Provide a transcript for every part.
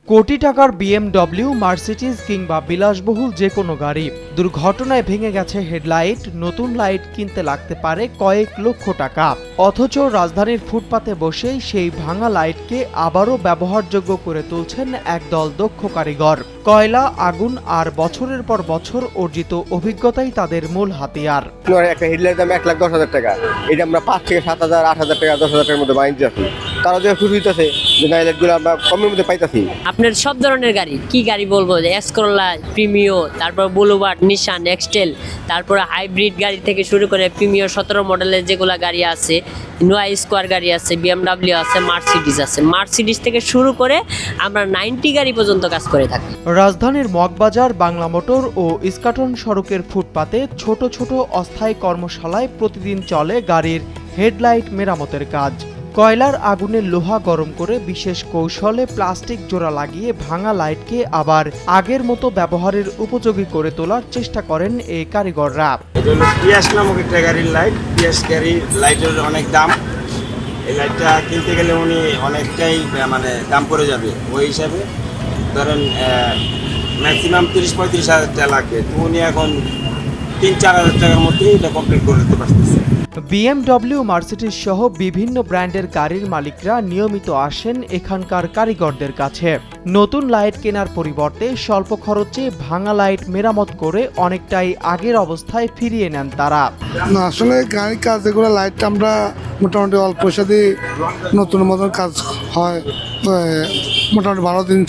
কোটি টাকার BMW, Mercedes কিংবা বিলাসবহুল যে কোনো গাড়ি, দুর্ঘটনায় ভেঙে গেছে হেডলাইট। নতুন লাইট কিনতে লাগতে পারে কয়েক লক্ষ টাকা। অথচ রাজধানীর ফুটপাতে বসেই সেই ভাঙা লাইটকে আবারও ব্যবহারযোগ্য করে তুলছেন একদল দক্ষ কারিগর। কয়লা, আগুন আর বছরের পর বছর অর্জিত অভিজ্ঞতাই তাদের মূল হাতিয়ার। একটা হেডলাইট দাম 1,10,000 টাকা, এটা আমরা 5 থেকে 7,000, 8,000 টাকা, 10,000 টাকার মধ্যে বানিয়ে যাচ্ছি। তারা যে খুশি হইতেছে যে না, লাইটগুলো আমরা কমের মধ্যে পাইতেছি। আপনার সব ধরনের গাড়ি, কি গাড়ি বলবো, এসকরোলা, প্রিমিও, তারপর বুলুবার্ড, নিশান, এক্সটেল, তারপরে হাইব্রিড গাড়ি থেকে শুরু করে প্রিমিও 17 মডেলের যেগুলো গাড়ি আছে, নোয়া স্কোয়ার গাড়ি আছে, বিএমডব্লিউ আছে, মার্সিডিজ আছে। মার্সিডিজ থেকে শুরু করে আমরা 90 গাড়ি পর্যন্ত কাজ করে থাকি। রাজধানীর মগবাজার, বাংলা মোটর ও ইস্কাটন সড়কের ফুটপাতে ছোট ছোট অস্থায়ী কর্মশালায় প্রতিদিন চলে গাড়ির হেডলাইট মেরামতের কাজ। কয়লার আগুনে লোহা গরম করে বিশেষ কৌশলে প্লাস্টিক জোড়া লাগিয়ে ভাঙা লাইটকে আবার আগের মতো ব্যবহারের উপযোগী করে তোলার চেষ্টা করেন এই কারিগররা। পিয়াস নামক একটা গাড়ির লাইট, পিয়াস গাড়ির লাইটের অনেক দাম। এই লাইটটা কিনতে গেলে উনি অনেকটাই দাম পড়ে যাবে। ওই হিসাবে ধরেন ম্যাক্সিমাম 30-35 হাজার টাকা লাগবে, তো উনি এখন 3-4 হাজার টাকার মধ্যে এটা কমপ্লিট করে দিতে পারতেছে। বিএমডব্লিউ, মার্সিডিজ সহ বিভিন্ন ব্র্যান্ডের গাড়ির মালিকরা নিয়মিত আসেন এখানকার কারিগরদের কাছে। নতুন লাইট কেনার পরিবর্তে স্বল্প খরচে ভাঙা লাইট মেরামত করে অনেকটাই আগের অবস্থায় ফিরিয়ে নেন তারা। না, আসলে গাড়ির কাজ যেগুলো লাইট আমরা মোটামুটি অল্প পয়সা দিয়ে নতুন মতন কাজ হয়, মোটামুটি 12 দিন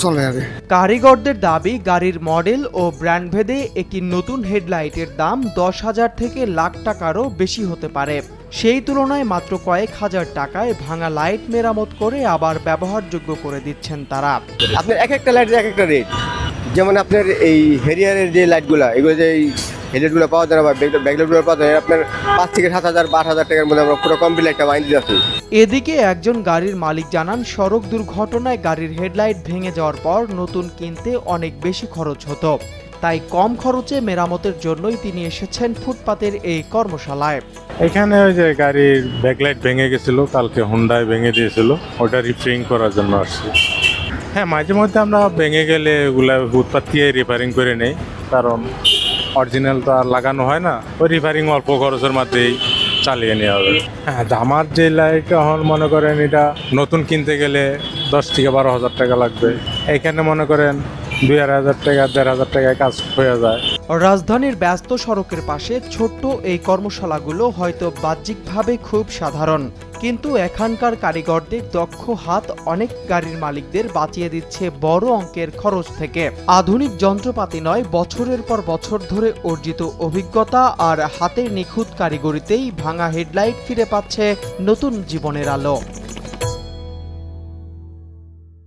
চলে আর কি। কারিগরদের দাবি, গাড়ির মডেল ও ব্র্যান্ড ভেদে একটি নতুন হেডলাইটের দাম 10,000 থেকে লাখ টাকারও বেশি হতে পারে। সেই তুলনায় মাত্র কয়েক হাজার টাকায় ভাঙা লাইট মেরামত করে আবার ব্যবহারযোগ্য করে দিচ্ছেন তারা। আপনার এক একটা লাইটের এক একটা রেট। যেমন আপনার এই হেরিয়ারের যে লাইটগুলো, এগুলো যে হেডলাইটগুলো পাওয়া যায় না বা ব্যাকলাইটগুলো পাওয়া যায়, আপনার 5 থেকে 7,000 বা 8,000 টাকার মধ্যে আমরা পুরো কমপ্লিট একটা বানিয়ে দিচ্ছি। এদিকে একজন গাড়ির মালিক জানান, সড়ক দুর্ঘটনায় গাড়ির হেডলাইট ভেঙে যাওয়ার পর নতুন কিনতে অনেক বেশি খরচ হতো। তাই কম খরচে মেরামতের জন্যই তিনি এসেছেন ফুটপাতের এই কর্মশালায়। এখানে ওই যে গাড়ির ব্যাকলাইট ভেঙে গেছিল, কালকে হুন্ডায় ভেঙে দিয়েছিল, ওটা রিপেয়ারিং করার জন্য আসছি। হ্যাঁ, মাঝে মধ্যে আমরা ভেঙে গেলে ওগুলা ফুটপাত দিয়ে রিপেয়ারিং করে নেই, কারণ অরিজিনাল তো আর লাগানো হয় না। ওই রিপেয়ারিং অল্প খরচের মধ্যেই চালিয়ে নেওয়া হবে। হ্যাঁ, আমার যে লাইট এখন মনে করেন এটা নতুন কিনতে গেলে 10 থেকে 12 হাজার টাকা লাগবে। এখানে মনে করেন 2,500 টাকা, 1,500 টাকায় কাজ হয়ে যায়। রাজধানীর ব্যস্ত সড়কের পাশে ছোট্ট এই কর্মশালাগুলো হয়তো বাহ্যিকভাবে খুব সাধারণ, কিন্তু এখানকার কারিগরদের দক্ষ হাত অনেক গাড়ির মালিকদের বাঁচিয়ে দিচ্ছে বড় অঙ্কের খরচ থেকে। আধুনিক যন্ত্রপাতি নয়, বছরের পর বছর ধরে অর্জিত অভিজ্ঞতা আর হাতের নিখুঁত কারিগরিতেই ভাঙা হেডলাইট ফিরে পাচ্ছে নতুন জীবনের আলো।